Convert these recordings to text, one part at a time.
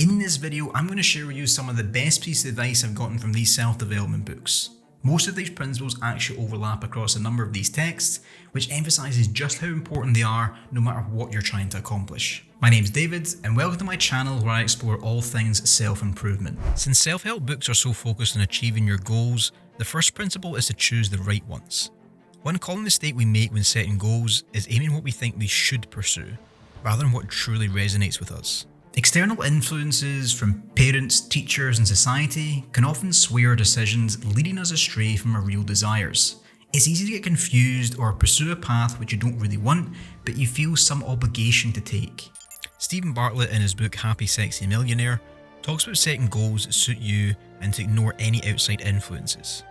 In this video, I'm going to share with you some of the best pieces of advice I've gotten from these self-development books. Most of these principles actually overlap across a number of these texts, which emphasizes just how important they are no matter what you're trying to accomplish. My name's David, and welcome to my channel where I explore all things self-improvement. Since self-help books are so focused on achieving your goals, the first principle is to choose the right ones. One common mistake we make when setting goals is aiming what we think we should pursue, rather than what truly resonates with us. External influences from parents, teachers, and society can often sway our decisions, leading us astray from our real desires. It's easy to get confused or pursue a path which you don't really want, but you feel some obligation to take. Stephen Bartlett, in his book Happy, Sexy, Millionaire, talks about setting goals that suit you and to ignore any outside influences.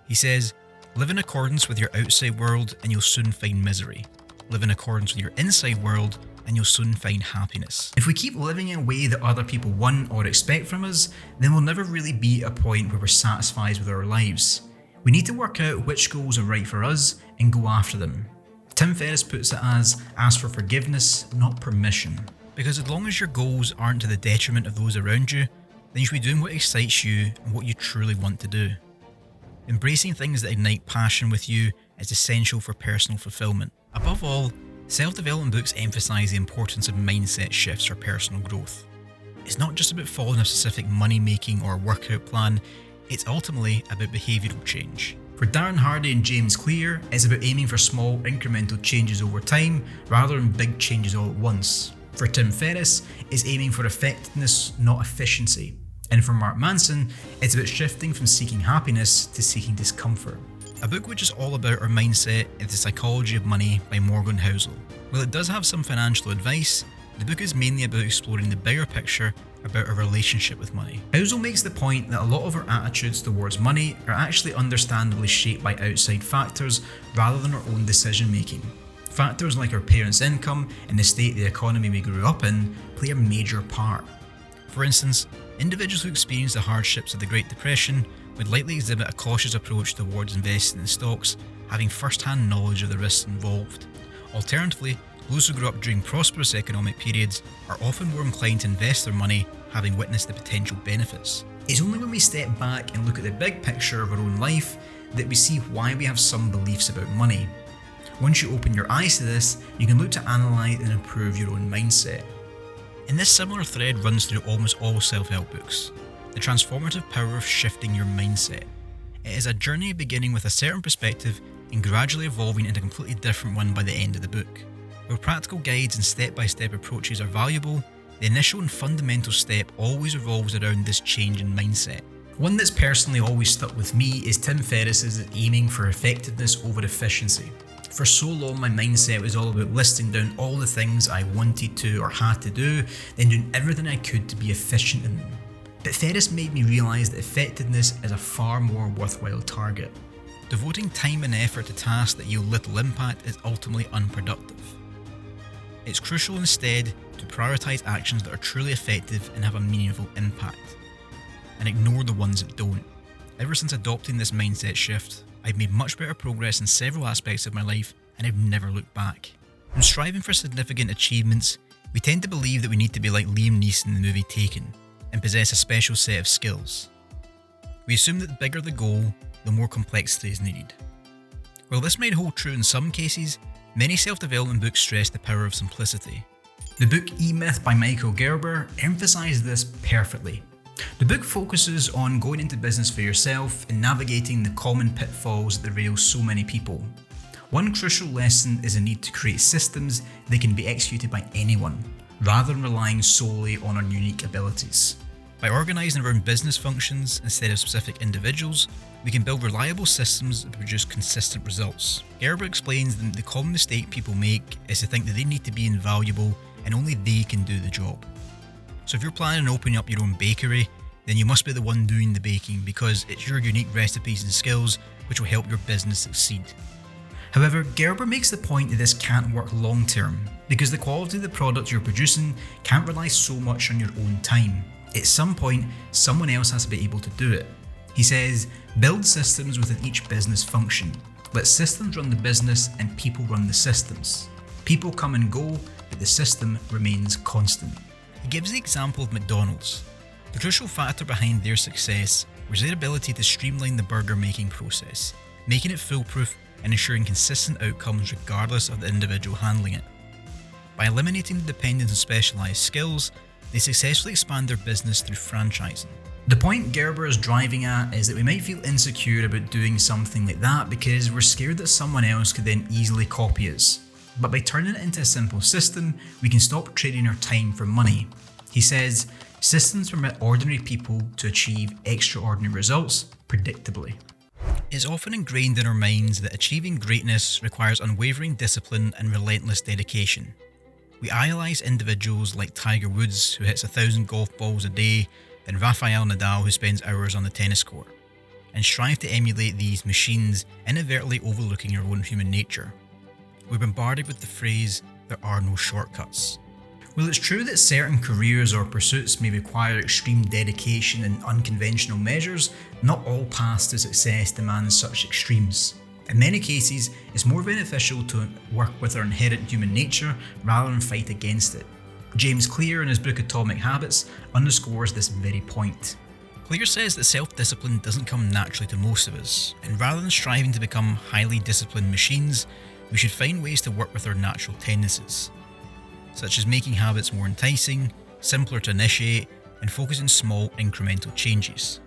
He says, "Live in accordance with your outside world and you'll soon find misery. Live in accordance with your inside world and you'll soon find happiness." If we keep living in a way that other people want or expect from us, then we'll never really be at a point where we're satisfied with our lives. We need to work out which goals are right for us and go after them. Tim Ferriss puts it as, ask for forgiveness, not permission. Because as long as your goals aren't to the detriment of those around you, then you should be doing what excites you and what you truly want to do. Embracing things that ignite passion with you is essential for personal fulfillment. Above all, self-development books emphasize the importance of mindset shifts for personal growth. It's not just about following a specific money-making or workout plan, it's ultimately about behavioural change. For Darren Hardy and James Clear, it's about aiming for small incremental changes over time rather than big changes all at once. For Tim Ferriss, it's aiming for effectiveness, not efficiency. And for Mark Manson, it's about shifting from seeking happiness to seeking discomfort. A book which is all about our mindset is The Psychology of Money by Morgan Housel. While it does have some financial advice, the book is mainly about exploring the bigger picture about our relationship with money. Housel makes the point that a lot of our attitudes towards money are actually understandably shaped by outside factors rather than our own decision making. Factors like our parents' income and the state of the economy we grew up in play a major part. For instance, individuals who experienced the hardships of the Great Depression would likely exhibit a cautious approach towards investing in stocks, having first-hand knowledge of the risks involved. Alternatively, those who grew up during prosperous economic periods are often more inclined to invest their money, having witnessed the potential benefits. It's only when we step back and look at the big picture of our own life that we see why we have some beliefs about money. Once you open your eyes to this, you can look to analyse and improve your own mindset. And this similar thread runs through almost all self-help books. The transformative power of shifting your mindset. It is a journey beginning with a certain perspective and gradually evolving into a completely different one by the end of the book. Where practical guides and step-by-step approaches are valuable, the initial and fundamental step always revolves around this change in mindset. One that's personally always stuck with me is Tim Ferriss's aiming for effectiveness over efficiency. For so long, my mindset was all about listing down all the things I wanted to or had to do, then doing everything I could to be efficient in them. But Ferris made me realise that effectiveness is a far more worthwhile target. Devoting time and effort to tasks that yield little impact is ultimately unproductive. It's crucial instead to prioritise actions that are truly effective and have a meaningful impact, and ignore the ones that don't. Ever since adopting this mindset shift, I've made much better progress in several aspects of my life and I've never looked back. When striving for significant achievements, we tend to believe that we need to be like Liam Neeson in the movie Taken and possess a special set of skills. We assume that the bigger the goal, the more complexity is needed. While this might hold true in some cases, many self-development books stress the power of simplicity. The book E-Myth by Michael Gerber emphasizes this perfectly. The book focuses on going into business for yourself and navigating the common pitfalls that derail so many people. One crucial lesson is the need to create systems that can be executed by anyone, rather than relying solely on our unique abilities. By organising around business functions instead of specific individuals, we can build reliable systems that produce consistent results. Gerber explains that the common mistake people make is to think that they need to be invaluable and only they can do the job. So if you're planning on opening up your own bakery, then you must be the one doing the baking because it's your unique recipes and skills which will help your business succeed. However, Gerber makes the point that this can't work long term because the quality of the product you're producing can't rely so much on your own time. At some point, someone else has to be able to do it. He says, build systems within each business function. Let systems run the business and people run the systems. People come and go, but the system remains constant. He He gives the example of McDonald's. The crucial factor behind their success was their ability to streamline the burger making process, making it foolproof and ensuring consistent outcomes regardless of the individual handling it. By eliminating the dependence on specialised skills, they successfully expand their business through franchising. The point Gerber is driving at is that we might feel insecure about doing something like that because we're scared that someone else could then easily copy us. But by turning it into a simple system, we can stop trading our time for money. He says, systems permit ordinary people to achieve extraordinary results predictably. It's often ingrained in our minds that achieving greatness requires unwavering discipline and relentless dedication. We idolise individuals like Tiger Woods, who hits 1,000 golf balls a day, and Rafael Nadal, who spends hours on the tennis court, and strive to emulate these machines, inadvertently overlooking our own human nature. We're bombarded with the phrase, "there are no shortcuts." While it's true that certain careers or pursuits may require extreme dedication and unconventional measures, not all paths to success demand such extremes. In many cases, it's more beneficial to work with our inherent human nature rather than fight against it. James Clear, in his book Atomic Habits, underscores this very point. Clear says that self-discipline doesn't come naturally to most of us, and rather than striving to become highly disciplined machines, we should find ways to work with our natural tendencies, such as making habits more enticing, simpler to initiate, and focus on small incremental changes.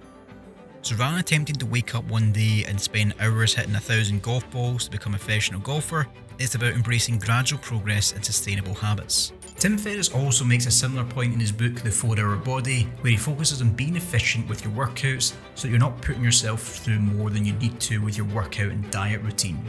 So rather than attempting to wake up one day and spend hours hitting 1,000 golf balls to become a professional golfer, it's about embracing gradual progress and sustainable habits. Tim Ferriss also makes a similar point in his book The 4-Hour Body, where he focuses on being efficient with your workouts so that you're not putting yourself through more than you need to with your workout and diet routine.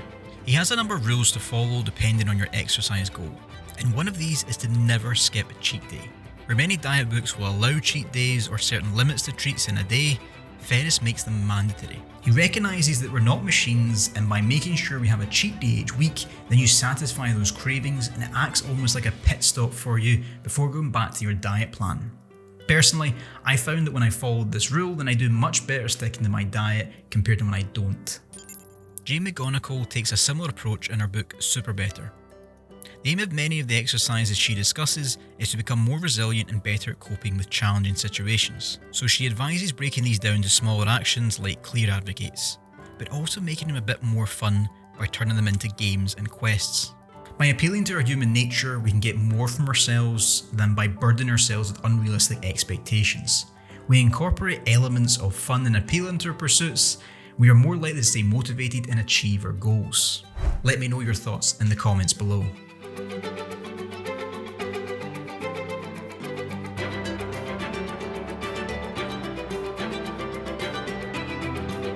He has a number of rules to follow depending on your exercise goal, and one of these is to never skip a cheat day. Where many diet books will allow cheat days or certain limits to treats in a day, Ferris makes them mandatory. He recognises that we're not machines, and by making sure we have a cheat day each week, then you satisfy those cravings and it acts almost like a pit stop for you before going back to your diet plan. Personally, I found that when I followed this rule, then I do much better sticking to my diet compared to when I don't. Jane McGonigal takes a similar approach in her book Super Better. The aim of many of the exercises she discusses is to become more resilient and better at coping with challenging situations. So she advises breaking these down to smaller actions like Clear advocates, but also making them a bit more fun by turning them into games and quests. By appealing to our human nature, we can get more from ourselves than by burdening ourselves with unrealistic expectations. We incorporate elements of fun and appeal into our pursuits, we are more likely to stay motivated and achieve our goals. Let me know your thoughts in the comments below.